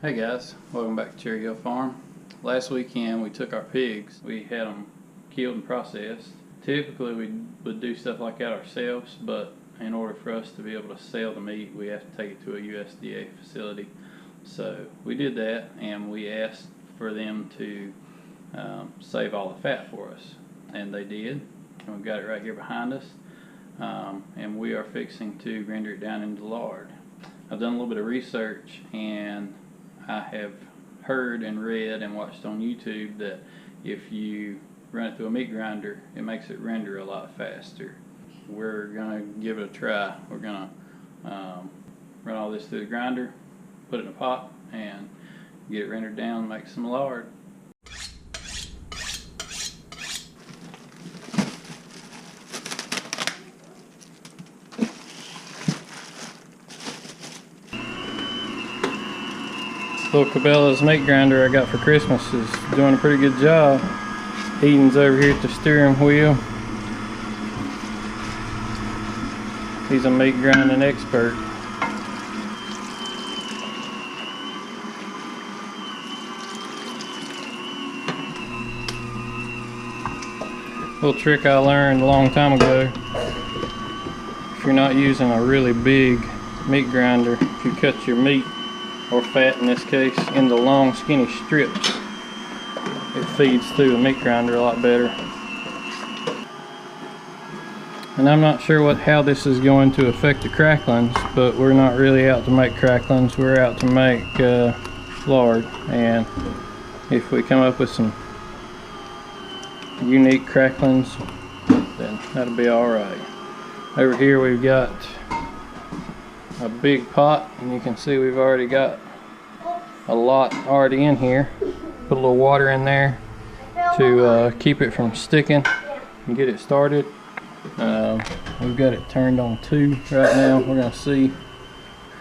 Hey guys, welcome back to Cherry Hill Farm. Last weekend we took our pigs. We had them killed and processed. Typically we would do stuff like that ourselves, but in order for us to be able to sell the meat, we have to take it to a USDA facility. So we did that, and we asked for them to save all the fat for us, and they did. And we've got it right here behind us, and we are fixing to render it down into lard. I've done a little bit of research, and I have heard and read and watched on YouTube that if you run it through a meat grinder, it makes it render a lot faster. We're going to give it a try. We're going to run all this through the grinder, put it in a pot, and get it rendered down and make some lard. Little Cabela's meat grinder I got for Christmas is doing a pretty good job. Eden's over here at the steering wheel. He's a meat grinding expert. Little trick I learned a long time ago. If you're not using a really big meat grinder, if you cut your meat, or fat in this case, into long skinny strips, it feeds through the meat grinder a lot better. And I'm not sure how this is going to affect the cracklings, but we're not really out to make cracklings, we're out to make lard. And if we come up with some unique cracklings, then that'll be alright. Over here we've got a big pot, and you can see we've already got a lot already in here. Put a little water in there to keep it from sticking and get it started. We've got it turned on 2 right now. We're going to see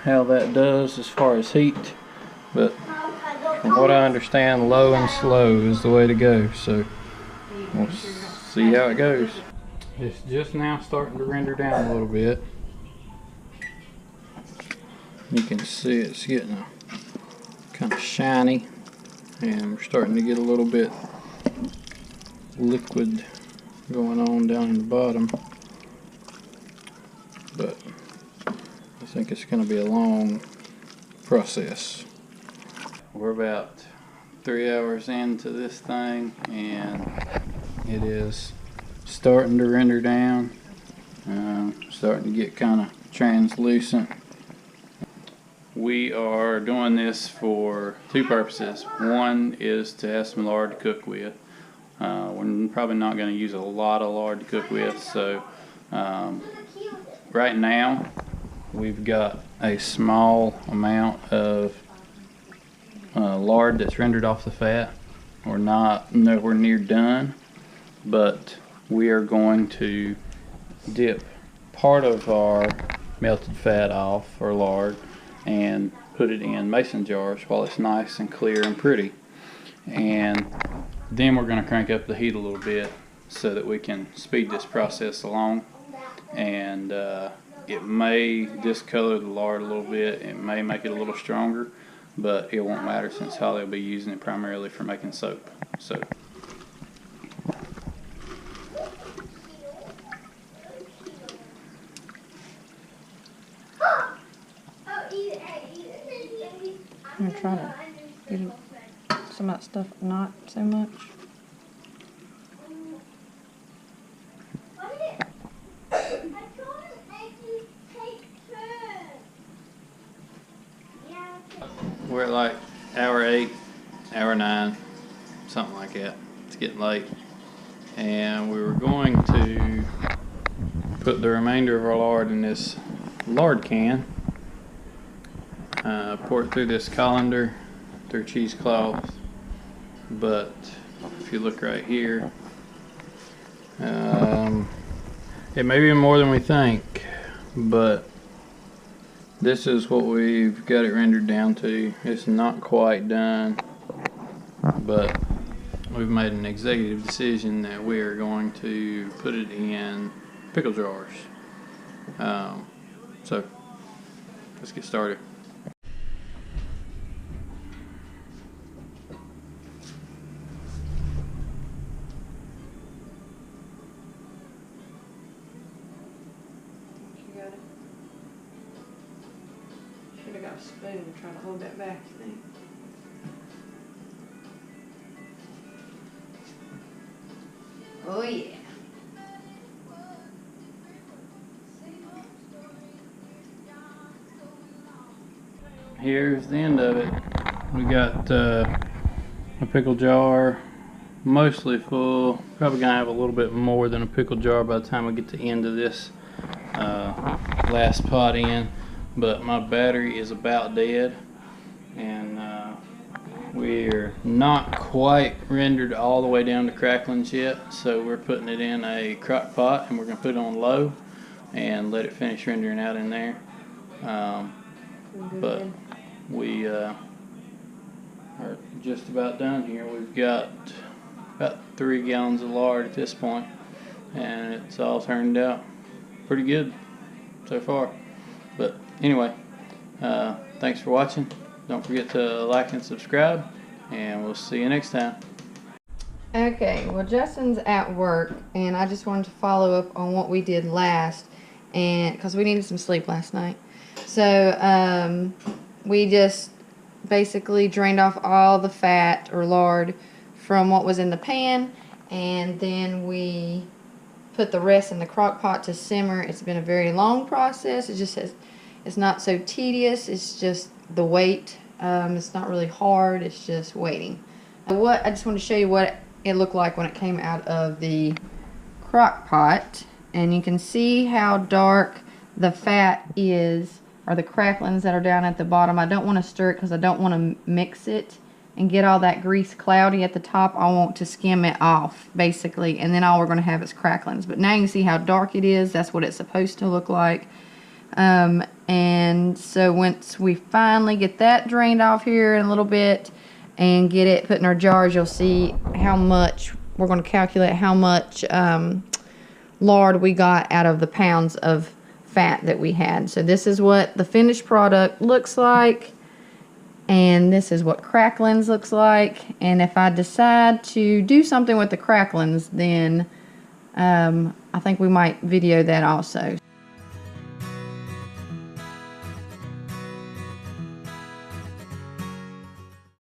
how that does as far as heat, but from what I understand, low and slow is the way to go, so we'll see how it goes. It's just now starting to render down a little bit. You can see it's getting kind of shiny, and we're starting to get a little bit liquid going on down in the bottom, but I think it's going to be a long process. We're about 3 hours into this thing, and it is starting to render down, starting to get kind of translucent. We are doing this for 2 purposes. One is to have some lard to cook with. We're probably not going to use a lot of lard to cook with, so right now we've got a small amount of lard that's rendered off the fat. We're not nowhere near done, but we are going to dip part of our melted fat off, or lard, and put it in mason jars while it's nice and clear and pretty. And then we're going to crank up the heat a little bit so that we can speed this process along. And it may discolor the lard a little bit, it may make it a little stronger, but it won't matter since Holly will be using it primarily for making soap. So I'm gonna try to get some of that stuff not so much. we're at like hour 8, hour 9, something like that. It's getting late, and we were going to put the remainder of our lard in this lard can, pour it through this colander, through cheesecloth, but if you look right here, it may be more than we think, but this is what we've got it rendered down to. It's not quite done, but we've made an executive decision that we are going to put it in pickle jars. So let's get started. got it. Should have got a spoon to try to hold that back, I think. Oh yeah. Here's the end of it. We got a pickle jar mostly full. Probably gonna have a little bit more than a pickle jar by the time we get to the end of this last pot in. But my battery is about dead, and we're not quite rendered all the way down to cracklings yet. So we're putting it in a crock pot, and we're gonna put it on low and let it finish rendering out in there. But we are just about done here. We've got about 3 gallons of lard at this point, and it's all turned out pretty good so far. But anyway, thanks for watching. Don't forget to like and subscribe, and we'll see you next time. Okay, well, Justin's at work, and I just wanted to follow up on what we did last, and because we needed some sleep last night. So we just basically drained off all the fat or lard from what was in the pan, and then we put the rest in the crock pot to simmer. It's been a very long process. It just has, it's not so tedious. It's just the wait. It's not really hard. It's just waiting. I just want to show you what it looked like when it came out of the crock pot, and you can see how dark the fat is, or the cracklings that are down at the bottom. I don't want to stir it because I don't want to mix it and get all that grease cloudy at the top. I want to skim it off, basically, and then all we're going to have is cracklings. But now you can see how dark it is. That's what it's supposed to look like. And so once we finally get that drained off here in a little bit and get it put in our jars, you'll see how much, we're going to calculate how much lard we got out of the pounds of fat that we had. So this is what the finished product looks like, and this is what cracklings looks like. And if I decide to do something with the cracklings, then I think we might video that also.